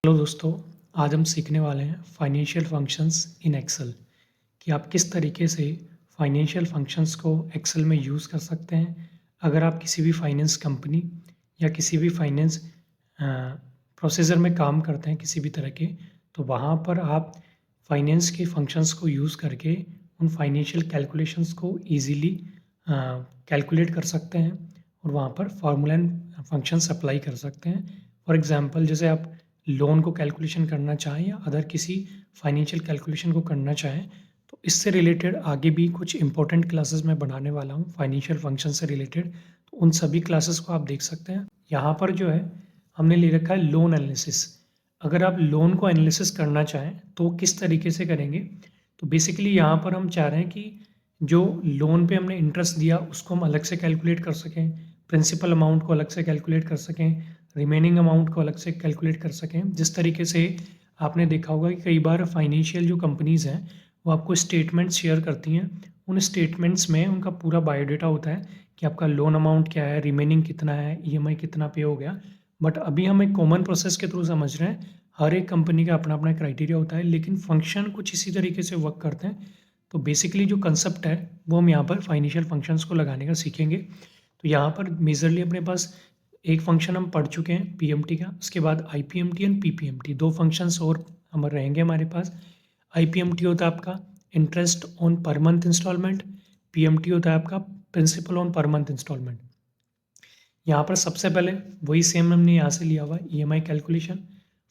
Hello दोस्तों, आज हम सीखने वाले हैं फाइनेंशियल फंक्शंस इन एक्सेल कि आप किस तरीके से फाइनेंशियल फंक्शंस को एक्सेल में यूज़ कर सकते हैं। अगर आप किसी भी फाइनेंस कंपनी या किसी भी फाइनेंस प्रोसीजर में काम करते हैं किसी भी तरह के, तो वहाँ पर आप फाइनेंस के फंक्शंस को यूज़ करके उन फाइनेंशियल कैलकुलेशंस को ईज़िली कैलकुलेट कर सकते हैं और वहाँ पर फार्मूला एंड फंक्शंस अप्लाई कर सकते हैं। फॉर एग्ज़ाम्पल जैसे आप लोन को कैलकुलेशन करना चाहें या अदर किसी फाइनेंशियल कैलकुलेशन को करना चाहें, तो इससे रिलेटेड आगे भी कुछ इम्पोर्टेंट क्लासेस मैं बनाने वाला हूँ फाइनेंशियल फंक्शन से रिलेटेड, तो उन सभी क्लासेस को आप देख सकते हैं। यहाँ पर जो है हमने ले रखा है लोन एनालिसिस। अगर आप लोन को एनालिसिस करना चाहें तो किस तरीके से करेंगे, तो बेसिकली यहाँ पर हम चाह रहे हैं कि जो लोन पे हमने इंटरेस्ट दिया उसको हम अलग से कैलकुलेट कर सकें, प्रिंसिपल अमाउंट को अलग से कैलकुलेट कर सकें, रिमेनिंग अमाउंट को अलग से कैलकुलेट कर सकें। जिस तरीके से आपने देखा होगा कि कई बार फाइनेंशियल जो कंपनीज़ हैं वो आपको स्टेटमेंट्स शेयर करती हैं। उन स्टेटमेंट्स में उनका पूरा बायोडाटा होता है कि आपका लोन अमाउंट क्या है, रिमेनिंग कितना है, ईएमआई कितना पे हो गया। बट अभी हम एक कॉमन प्रोसेस के थ्रू समझ रहे हैं। हर एक कंपनी का अपना-अपना क्राइटेरिया होता है, लेकिन फंक्शन कुछ इसी तरीके से वर्क करते हैं। तो बेसिकली जो कांसेप्ट है वो हम यहाँ पर फाइनेंशियल फंक्शंस को लगाने का सीखेंगे। तो यहाँ पर मेजरली अपने पास एक फंक्शन हम पढ़ चुके हैं पीएमटी का, उसके बाद आईपीएमटी एंड पीपीएमटी, 2 फंक्शंस और हम रहेंगे हमारे पास। आईपीएमटी होता है आपका interest on per month installment, PMT होता है आपका principal on per month installment. यहाँ पर सबसे पहले वही सेम हमने यहाँ से लिया हुआ है ईएमआई कैलकुलेशन।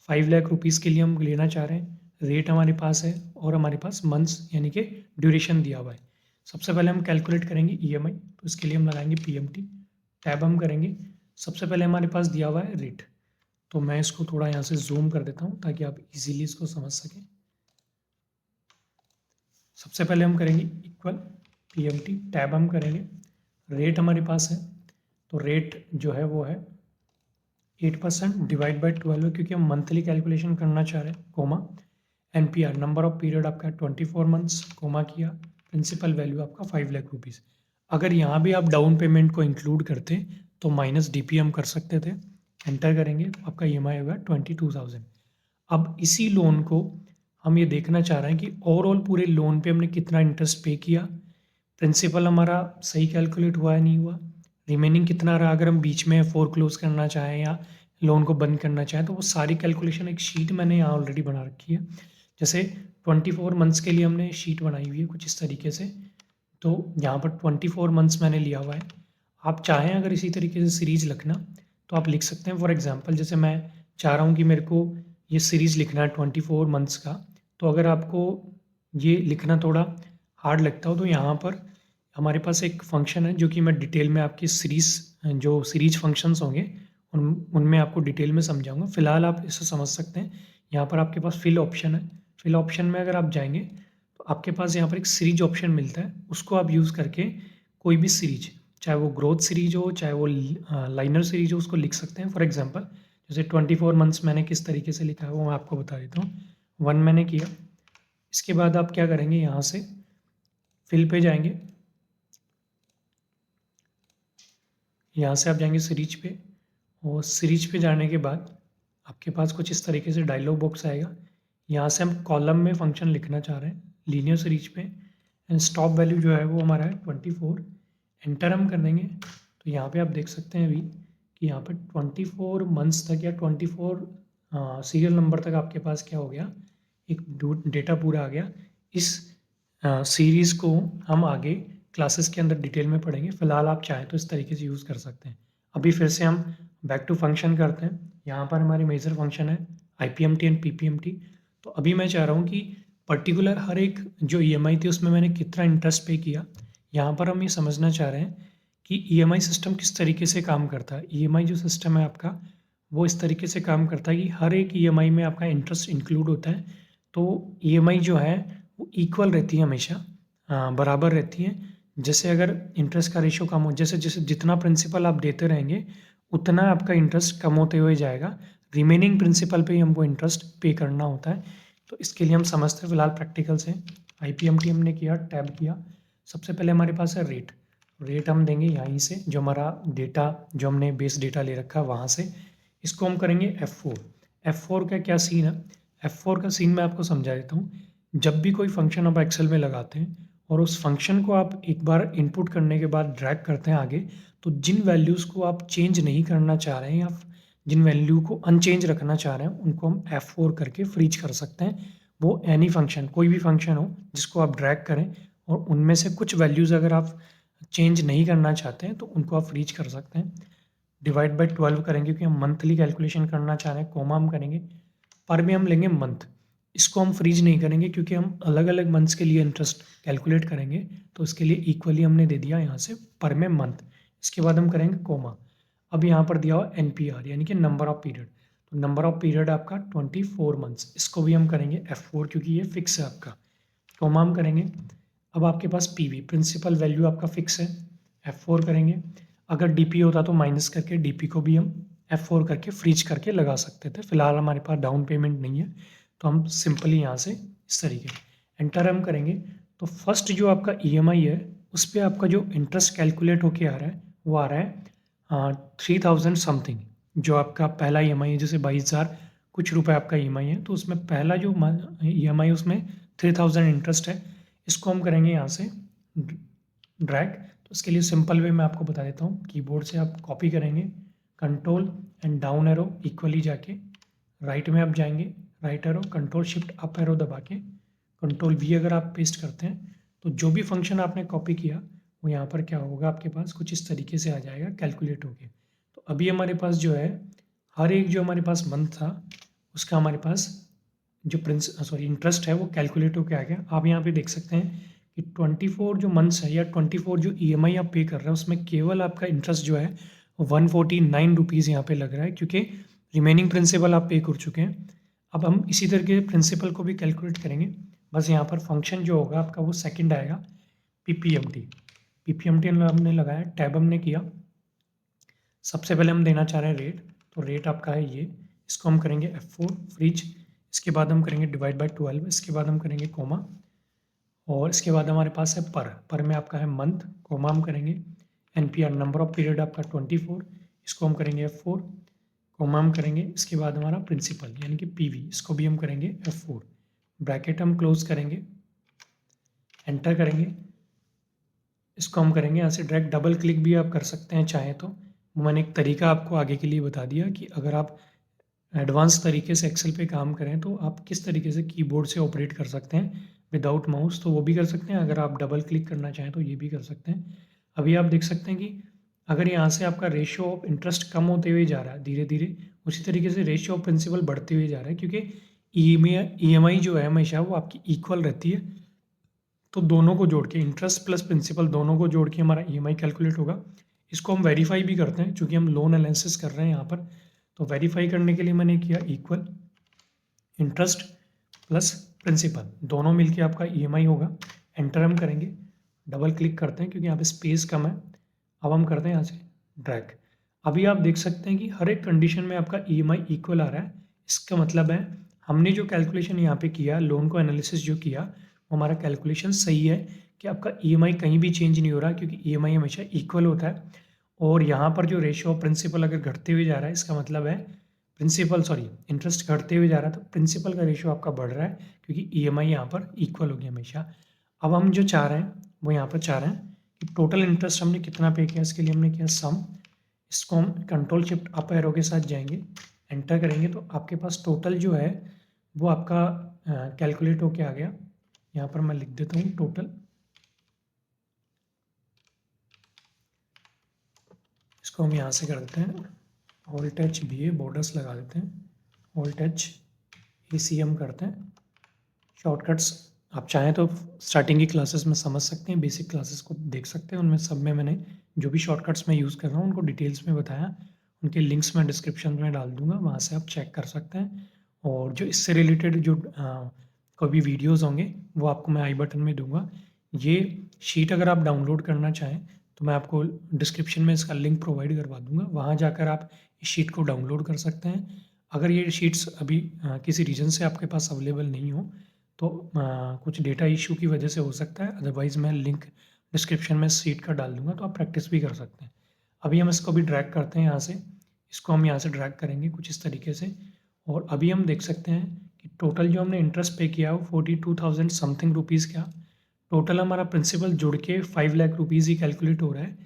5 लाख रुपीज़ के लिए हम लेना चाह रहे हैं, रेट हमारे पास है और हमारे पास मंथ्स यानी कि ड्यूरेशन दिया हुआ है। सबसे पहले हम कैलकुलेट करेंगे ईएमआई, तो इसके लिए हम लगाएंगे पीएमटी, टैब हम करेंगे। सबसे पहले हमारे पास दिया हुआ है रेट, तो मैं इसको थोड़ा यहाँ से जूम कर देता हूँ ताकि आप इजीली इसको समझ सकें। सबसे पहले हम करेंगे इक्वल पीएमटी, टैब हम करेंगे, रेट हमारे पास है, तो रेट जो है वो है 8% डिवाइड बाई 12 है क्योंकि हम मंथली कैलकुलेशन करना चाह रहे हैं, comma. NPER number of period आपका 24 मंथ्स, कोमा किया, प्रिंसिपल वैल्यू आपका 5 लाख रुपीज़। अगर यहाँ भी आप डाउन पेमेंट को इंक्लूड करते तो माइनस डीपी हम कर सकते थे। एंटर करेंगे तो आपका ईएमआई होगा 22,000। अब इसी लोन को हम ये देखना चाह रहे हैं कि ओवरऑल पूरे लोन पे हमने कितना इंटरेस्ट पे किया, प्रिंसिपल हमारा सही कैलकुलेट हुआ है नहीं हुआ, रिमेनिंग कितना रहा, अगर हम बीच में फोरक्लोज करना चाहें या लोन को बंद करना चाहें तो वो सारी कैलकुलेशन एक शीट मैंने यहाँ ऑलरेडी बना रखी है। जैसे 24 मंथ्स के लिए हमने शीट बनाई हुई है कुछ इस तरीके से, तो यहाँ पर 24 मंथ्स मैंने लिया हुआ है। आप चाहें अगर इसी तरीके से सीरीज़ लिखना तो आप लिख सकते हैं। फॉर एग्जांपल जैसे मैं चाह रहा हूँ कि मेरे को ये सीरीज़ लिखना है 24 मंथ्स का, तो अगर आपको ये लिखना थोड़ा हार्ड लगता हो तो यहाँ पर हमारे पास एक फंक्शन है जो कि मैं डिटेल में आपकी जो सीरीज फंक्शंस होंगे उनमें आपको डिटेल में समझाऊंगा। फिलहाल आप इसे समझ सकते हैं। यहाँ पर आपके पास फिल ऑप्शन है, फिल ऑप्शन में अगर आप जाएंगे तो आपके पास यहाँ पर एक सीरीज ऑप्शन मिलता है, उसको आप यूज़ करके कोई भी सीरीज, चाहे वो ग्रोथ सीरीज हो चाहे वो लाइनर सीरीज हो, उसको लिख सकते हैं। फॉर एग्जांपल जैसे 24 मंथ्स मैंने किस तरीके से लिखा है वो मैं आपको बता देता हूँ। 1 मैंने किया, इसके बाद आप क्या करेंगे, यहाँ से फिल पे जाएंगे, यहाँ से आप जाएंगे सीरीज पे, और सीरीज पे जाने के बाद आपके पास कुछ इस तरीके से डायलॉग बॉक्स आएगा। यहाँ से हम कॉलम में फंक्शन लिखना चाह रहे हैं लीनियर सीरीज पे, एंड स्टॉप वैल्यू जो है वो हमारा है 24। एंटर हम कर देंगे तो यहाँ पे आप देख सकते हैं अभी कि यहाँ पे 24 मंथ्स तक या 24 सीरियल नंबर तक आपके पास क्या हो गया, एक डेटा पूरा आ गया। इस सीरीज़ को हम आगे क्लासेस के अंदर डिटेल में पढ़ेंगे। फिलहाल आप चाहें तो इस तरीके से यूज़ कर सकते हैं। अभी फिर से हम बैक टू फंक्शन करते हैं। यहाँ पर हमारी मेजर फंक्शन है आईपीएमटी एंड पीपीएमटी। तो अभी मैं चाह रहा हूँ कि पर्टिकुलर हर एक जो ईएमआई थी उसमें मैंने कितना इंटरेस्ट पे किया। यहाँ पर हम ये समझना चाह रहे हैं कि ईएमआई सिस्टम किस तरीके से काम करता है। ईएमआई जो सिस्टम है आपका वो इस तरीके से काम करता है कि हर एक ईएमआई में आपका इंटरेस्ट इंक्लूड होता है। तो ईएमआई जो है वो इक्वल रहती है हमेशा, बराबर रहती हैं। जैसे अगर इंटरेस्ट का रेशियो कम हो, जैसे जैसे जितना प्रिंसिपल आप देते रहेंगे उतना आपका इंटरेस्ट कम होते हुए जाएगा। रिमेनिंग प्रिंसिपल पे ही हमको इंटरेस्ट पे करना होता है। तो इसके लिए हम समझते हैं फिलहाल प्रैक्टिकल से। आईपीएमटी हमने किया, टैब किया। सबसे पहले हमारे पास है रेट, रेट हम देंगे यहीं से, जो हमारा डेटा जो हमने बेस डेटा ले रखा है वहाँ से। इसको हम करेंगे F4। F4 का क्या सीन है? F4 का सीन मैं आपको समझा देता हूँ। जब भी कोई फंक्शन आप एक्सेल में लगाते हैं और उस फंक्शन को आप एक बार इनपुट करने के बाद ड्रैग करते हैं आगे, तो जिन वैल्यूज़ को आप चेंज नहीं करना चाह रहे हैं या जिन वैल्यू को अनचेंज रखना चाह रहे हैं, उनको हम F4 करके फ्रीज कर सकते हैं। वो एनी फंक्शन, कोई भी फंक्शन हो जिसको आप ड्रैग करें और उनमें से कुछ वैल्यूज़ अगर आप चेंज नहीं करना चाहते हैं, तो उनको आप फ्रीज कर सकते हैं। डिवाइड बाय 12 करेंगे क्योंकि हम मंथली कैलकुलेशन करना चाह रहे हैं, कोमा हम करेंगे, पर में हम लेंगे मंथ। इसको हम फ्रीज नहीं करेंगे क्योंकि हम अलग-अलग मंथ्स के लिए इंटरेस्ट कैलकुलेट करेंगे, तो इसके लिए इक्वली हमने दे दिया यहाँ से पर में मंथ। इसके बाद हम करेंगे कोमा। अब यहाँ पर दिया हुआ एनपीआर यानी कि नंबर ऑफ पीरियड, तो नंबर ऑफ पीरियड आपका 24 मंथ्स, इसको भी हम करेंगे F4 क्योंकि ये फिक्स है आपका, कोमा हम करेंगे। अब आपके पास पीवी प्रिंसिपल वैल्यू आपका फिक्स है, F4 करेंगे। अगर डीपी होता तो माइनस करके डीपी को भी हम F4 करके फ्रीज करके लगा सकते थे। फिलहाल हमारे पास डाउन पेमेंट नहीं है, तो हम सिंपली यहाँ से इस तरीके एंटर हम करेंगे। तो फर्स्ट जो आपका ईएमआई है उस पे आपका जो इंटरेस्ट कैलकुलेट होके आ रहा है वो आ रहा है 3000 समथिंग। जो आपका पहला ईएमआई है, जैसे 22,000 कुछ रुपए आपका ईएमआई है, तो उसमें पहला जो ईएमआई उसमें 3000 इंटरेस्ट है। इसको हम करेंगे यहाँ से ड्रैग। तो उसके लिए सिंपल वे मैं आपको बता देता हूँ। कीबोर्ड से आप कॉपी करेंगे, control and down arrow equally जाके राइट में आप जाएंगे, right arrow control shift up arrow दबा के कंट्रोल वी अगर आप पेस्ट करते हैं, तो जो भी फंक्शन आपने कॉपी किया वो यहाँ पर क्या होगा आपके पास कुछ इस तरीके से आ जाएगा कैलकुलेट होके। तो अभी हमारे पास जो है हर एक जो हमारे पास मंथ था उसका हमारे पास जो इंटरेस्ट है वो कैलकुलेट होके आ गया। आप यहाँ पे देख सकते हैं कि 24 जो मंथ्स है या 24 जो ईएमआई आप पे कर रहे हैं उसमें केवल आपका इंटरेस्ट जो है 149 रुपीज़ यहाँ पे लग रहा है, क्योंकि रिमेनिंग प्रिंसिपल आप पे कर चुके हैं। अब हम इसी तरीके प्रिंसिपल को भी कैलकुलेट करेंगे, बस यहाँ पर फंक्शन जो होगा आपका वो सेकंड आएगा पीपीएमटी। पीपीएमटी हमने लगाया, टैब हमने किया। सबसे पहले हम देना चाह रहे हैं रेट, तो रेट आपका है ये, इसको हम करेंगे F4 फ्रीज। इसके बाद हम करेंगे डिवाइड बाय 12, इसके बाद हम करेंगे कोमा, और इसके बाद हमारे पास है पर में आपका है मंथ, कोमा हम करेंगे। एनपीआर नंबर ऑफ पीरियड आपका 24, इसको हम करेंगे F4, कोमा हम करेंगे। इसके बाद हमारा प्रिंसिपल यानी कि पीवी, इसको भी हम करेंगे F4, ब्रैकेट हम क्लोज करेंगे, एंटर करेंगे। इसको हम करेंगे यहाँ से डायरेक्ट डबल क्लिक भी आप कर सकते हैं चाहें तो। मैंने एक तरीका आपको आगे के लिए बता दिया कि अगर आप एडवांस तरीके से एक्सेल पे काम करें तो आप किस तरीके से कीबोर्ड से ऑपरेट कर सकते हैं विदाउट माउस, तो वो भी कर सकते हैं। अगर आप डबल क्लिक करना चाहें तो ये भी कर सकते हैं। अभी आप देख सकते हैं कि अगर यहाँ से आपका रेशियो ऑफ इंटरेस्ट कम होते हुए जा रहा है धीरे धीरे, उसी तरीके से रेशियो ऑफ प्रिंसिपल बढ़ते हुए जा रहा है, क्योंकि ईएमआई जो है हमेशा वो आपकी इक्वल रहती है। तो दोनों को जोड़ के इंटरेस्ट प्लस प्रिंसिपल दोनों को जोड़ के हमारा ईएमआई कैलकुलेट होगा। इसको हम वेरीफाई भी करते हैं क्योंकि हम लोन एनालिसिस कर रहे हैं यहाँ पर। तो वेरीफाई करने के लिए मैंने किया इक्वल इंटरेस्ट प्लस प्रिंसिपल दोनों मिलके आपका ईएमआई होगा। एंटर हम करेंगे, डबल क्लिक करते हैं क्योंकि यहाँ पे स्पेस कम है। अब हम करते हैं यहाँ से ड्रैग। अभी आप देख सकते हैं कि हर एक कंडीशन में आपका ईएमआई इक्वल आ रहा है। इसका मतलब है हमने जो कैलकुलेशन यहाँ पे किया, लोन को एनालिसिस जो किया, वो हमारा कैलकुलेशन सही है कि आपका ईएमआई कहीं भी चेंज नहीं हो रहा, क्योंकि ईएमआई हमेशा इक्वल होता है। और यहाँ पर जो रेशियो ऑफ प्रिंसिपल अगर घटते हुए जा रहा है, इसका मतलब है इंटरेस्ट घटते हुए जा रहा है, तो प्रिंसिपल का रेशियो आपका बढ़ रहा है क्योंकि ईएमआई यहाँ पर इक्वल होगी हमेशा। अब हम जो चाह रहे हैं वो यहाँ पर चाह रहे हैं कि टोटल इंटरेस्ट हमने कितना पे किया, इसके लिए हमने किया सम। इसको हम कंट्रोल शिफ्ट अप एरो के साथ जाएंगे, एंटर करेंगे, तो आपके पास टोटल जो है वो आपका कैलकुलेट होके आ गया। यहाँ पर मैं लिख देता हूँ टोटल। इसको हम यहाँ से कर देते हैं ऑल्ट एच बी ए, बॉर्डर्स लगा देते हैं, ऑल्ट एच ACM करते हैं। शॉर्टकट्स आप चाहें तो स्टार्टिंग की क्लासेस में समझ सकते हैं, बेसिक क्लासेस को देख सकते हैं, उनमें सब में मैंने जो भी शॉर्टकट्स मैं यूज़ कर रहा हूँ उनको डिटेल्स में बताया। उनके लिंक्स मैं डिस्क्रिप्शन में डाल दूँगा, वहाँ से आप चेक कर सकते हैं। और जो इससे रिलेटेड जो कोई भी वीडियोज़ होंगे वो आपको मैं आई बटन में दूँगा। ये शीट अगर आप डाउनलोड करना चाहें तो मैं आपको डिस्क्रिप्शन में इसका लिंक प्रोवाइड करवा दूँगा, वहाँ जाकर आप इस शीट को डाउनलोड कर सकते हैं। अगर ये शीट्स अभी किसी रीज़न से आपके पास अवेलेबल नहीं हो तो कुछ डेटा इशू की वजह से हो सकता है, अदरवाइज़ मैं लिंक डिस्क्रिप्शन में शीट का डाल दूँगा, तो आप प्रैक्टिस भी कर सकते हैं। अभी हम इसको भी ड्रैग करते हैं यहाँ से, इसको हम यहाँ से ड्रैग करेंगे कुछ इस तरीके से, और अभी हम देख सकते हैं कि टोटल जो हमने इंटरेस्ट पे किया वो 42,000 समथिंग रुपीज़ का। टोटल हमारा प्रिंसिपल जुड़ के 5 लाख रुपीज़ ही कैलकुलेट हो रहा है।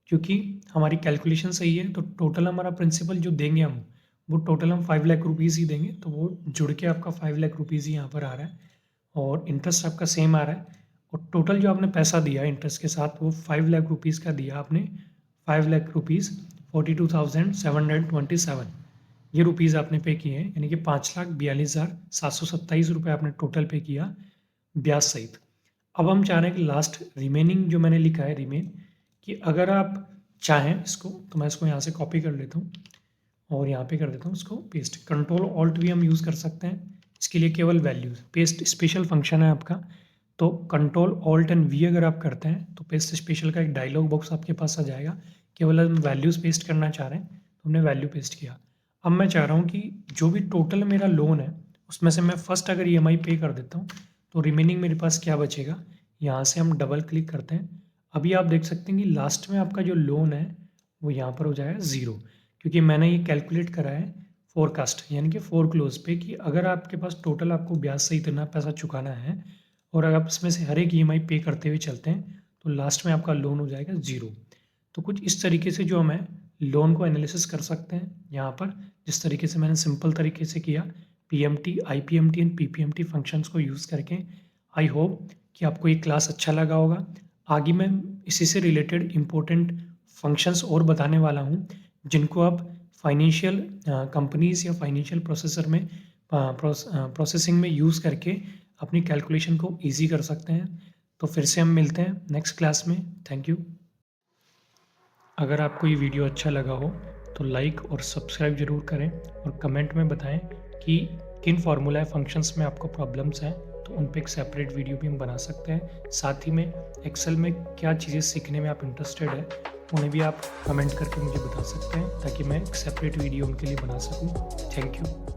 क्योंकि हमारी कैलकुलेशन सही है तो टोटल हमारा प्रिंसिपल जो देंगे हम, वो टोटल हम 5 लाख रुपीज़ ही देंगे, तो वो जुड़ के आपका 5 लाख रुपीज़ ही यहाँ पर आ रहा है और इंटरेस्ट आपका सेम आ रहा है। और टोटल जो आपने पैसा दिया इंटरेस्ट के साथ वो 5 लाख रुपीज़ का दिया आपने, 5 लाख रुपीज़ 42,727 ये रुपीज़ आपने पे किए हैं, यानी कि 5,42,727 रुपये आपने टोटल पे किया ब्याज सहित। अब हम चाह रहे हैं कि लास्ट रिमेनिंग जो मैंने लिखा है रिमेन, कि अगर आप चाहें इसको तो मैं इसको यहाँ से कॉपी कर लेता हूँ और यहाँ पे कर देता हूँ इसको पेस्ट। कंट्रोल ऑल्ट भी हम यूज़ कर सकते हैं इसके लिए, केवल वैल्यूज़ पेस्ट स्पेशल फंक्शन है आपका। तो कंट्रोल ऑल्ट एंड वी अगर आप करते हैं तो पेस्ट स्पेशल का एक डायलॉग बॉक्स आपके पास आ जाएगा। केवल हम वैल्यूज़ पेस्ट करना चाह रहे हैं तो हमने वैल्यू पेस्ट किया। अब मैं चाह रहा हूँ कि जो भी टोटल मेरा लोन है उसमें से मैं फर्स्ट अगर EMI पे कर देता हूँ तो रिमेनिंग मेरे पास क्या बचेगा। यहाँ से हम डबल क्लिक करते हैं। अभी आप देख सकते हैं कि लास्ट में आपका जो लोन है वो यहाँ पर हो जाएगा 0, क्योंकि मैंने ये कैलकुलेट करा है फोरकास्ट यानी कि फोरक्लोज पे, कि अगर आपके पास टोटल आपको ब्याज से इतना पैसा चुकाना है और अगर आप इसमें से हर एक EMI पे करते हुए चलते हैं तो लास्ट में आपका लोन हो जाएगा 0। तो कुछ इस तरीके से जो हमें लोन को एनालिसिस कर सकते हैं यहाँ पर, जिस तरीके से मैंने सिंपल तरीके से किया PMT, IPMT and PPMT functions को यूज़ करके। आई होप कि आपको ये क्लास अच्छा लगा होगा। आगे मैं इसी से रिलेटेड इम्पोर्टेंट फंक्शंस और बताने वाला हूँ जिनको आप फाइनेंशियल कंपनीज़ या फाइनेंशियल प्रोसेसर में प्रोसेसिंग में यूज़ करके अपनी कैलकुलेशन को ईजी कर सकते हैं। तो फिर से हम मिलते हैं नेक्स्ट क्लास में। Thank you. अगर आपको ये वीडियो अच्छा लगा हो तो लाइक और सब्सक्राइब ज़रूर करें और कमेंट में बताएं कि किन फार्मूला या फंक्शंस में आपको प्रॉब्लम्स हैं, तो उन पे एक सेपरेट वीडियो भी हम बना सकते हैं। साथ ही में एक्सेल में क्या चीज़ें सीखने में आप इंटरेस्टेड है उन्हें भी आप कमेंट करके मुझे बता सकते हैं ताकि मैं एक सेपरेट वीडियो उनके लिए बना सकूँ। Thank you.